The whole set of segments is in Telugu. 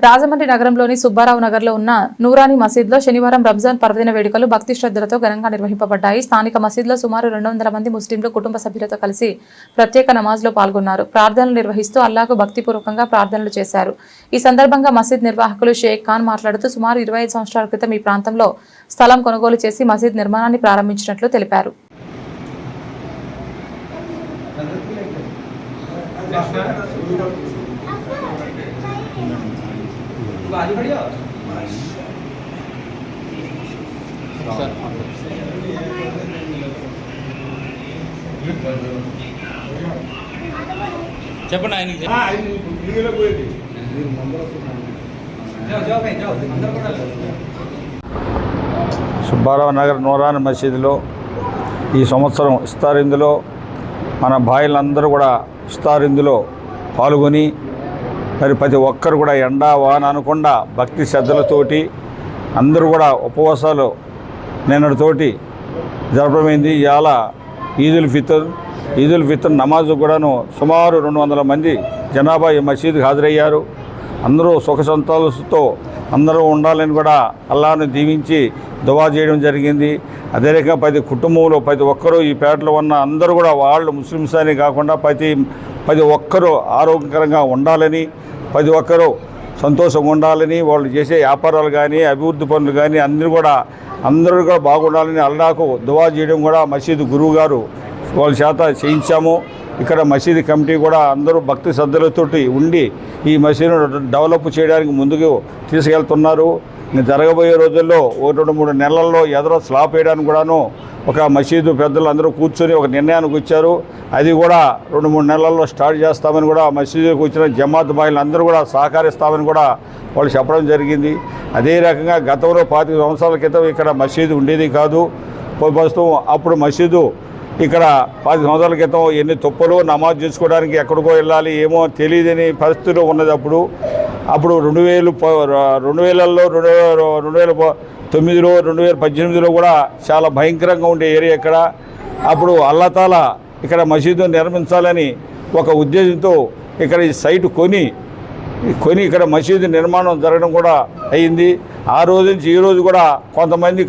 రాజమండ్రి నగరంలోని సుబ్బారావు నగర్లో ఉన్న నూరానీ మసీద్లో శనివారం రంజాన్ పర్వదిన వేడుకలు భక్తి శ్రద్ధలతో ఘనంగా నిర్వహింపబడ్డాయి. స్థానిక మసీద్లో సుమారు 200 మంది ముస్లింలు కుటుంబ సభ్యులతో కలిసి ప్రత్యేక నమాజ్లో పాల్గొన్నారు. ప్రార్థనలు నిర్వహిస్తూ అల్లాహకు భక్తిపూర్వకంగా ప్రార్థనలు చేశారు. ఈ సందర్భంగా మసీద్ నిర్వాహకులు షేక్ ఖాన్ మాట్లాడుతూ సుమారు 25 సంవత్సరాల క్రితం ఈ ప్రాంతంలో స్థలం కొనుగోలు చేసి మసీద్ నిర్మాణాన్ని ప్రారంభించినట్లు తెలిపారు. చెప్పండి ఆయనకి సుబ్బారావు నగర్ నూరానీ మసీదులో ఈ సంవత్సరం ఇఫ్తార్ ఇందులో మన భాయిలందరూ కూడా ఇఫ్తార్ ఇందులో పాల్గొని మరి ప్రతి ఒక్కరు కూడా ఎండా వాన అనకుండా భక్తి శ్రద్ధలతోటి అందరూ కూడా ఉపవాసాలు నిన్నటితోటి జరపమైంది. ఇవాళ ఈదుల్ ఫితర్ నమాజు కూడాను సుమారు 200 మంది జనాభా ఈ మసీదుకి హాజరయ్యారు. అందరూ సుఖ సంతోషాలతో అందరూ ఉండాలని కూడా అల్లాహ్ను దీవించి దువా చేయడం జరిగింది. అదే రకంగా ప్రతి కుటుంబంలో ప్రతి ఒక్కరూ ఈ పేటలో ఉన్న అందరూ కూడా వాళ్ళు ముస్లిమ్స్ అని కాకుండా ప్రతి ఒక్కరూ ఆరోగ్యకరంగా ఉండాలని, ప్రతి ఒక్కరూ సంతోషంగా ఉండాలని, వాళ్ళు చేసే వ్యాపారాలు కానీ అభివృద్ధి పనులు కానీ అందరూ కూడా బాగుండాలని అల్లాహకు దువా చేయడం కూడా మసీదు గురువు గారు వాళ్ళ చేత చేయించాము. ఇక్కడ మసీదు కమిటీ కూడా అందరూ భక్తి శ్రద్ధలతోటి ఉండి ఈ మసీదును డెవలప్ చేయడానికి ముందుకు తీసుకెళ్తున్నారు. జరగబోయే రోజుల్లో 2-3 నెలల్లో ఎదురు స్లాబ్ వేయడానికి కూడాను ఒక మసీదు పెద్దలు అందరూ కూర్చొని ఒక నిర్ణయానికి వచ్చారు. అది కూడా 2-3 నెలల్లో స్టార్ట్ చేస్తామని కూడా మసీదుకు వచ్చిన జమాత్ బాయిలు అందరూ కూడా సహకరిస్తామని కూడా వాళ్ళు చెప్పడం జరిగింది. అదే రకంగా గతంలో 25 సంవత్సరాల క్రితం ఇక్కడ మసీదు ఉండేది కాదు. ప్రస్తుతం అప్పుడు మసీదు ఇక్కడ 10 సంవత్సరాల క్రితం ఎన్ని తుప్పలు నమాజ్ చేసుకోవడానికి ఎక్కడికో వెళ్ళాలి ఏమో తెలియదని పరిస్థితిలో ఉన్నది. అప్పుడు 2000లో 2009లో 2018లో కూడా చాలా భయంకరంగా ఉండే ఏరియా ఇక్కడ. అప్పుడు అల్లాహ్ తాలా ఇక్కడ మసీదు నిర్మించాలని ఒక ఉద్దేశంతో ఇక్కడ ఈ సైటు కొని ఇక్కడ మసీదు నిర్మాణం జరగడం కూడా అయింది. ఆ రోజు నుంచి ఈ రోజు కూడా కొంతమంది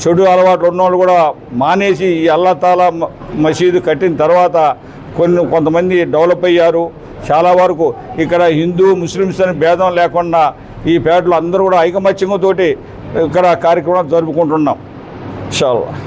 చెడు అలవాట్లు ఉన్నవాళ్ళు కూడా మానేసి ఈ అల్లాహ్ తాలా మసీదు కట్టిన తర్వాత కొంతమంది డెవలప్ అయ్యారు. చాలా వరకు ఇక్కడ హిందూ ముస్లిమ్స్ అని భేదం లేకుండా ఈ పేటలో అందరూ కూడా ఐకమత్యంతో ఇక్కడ కార్యక్రమం జరుపుకుంటున్నాం. ఇన్షాల్లాహ్.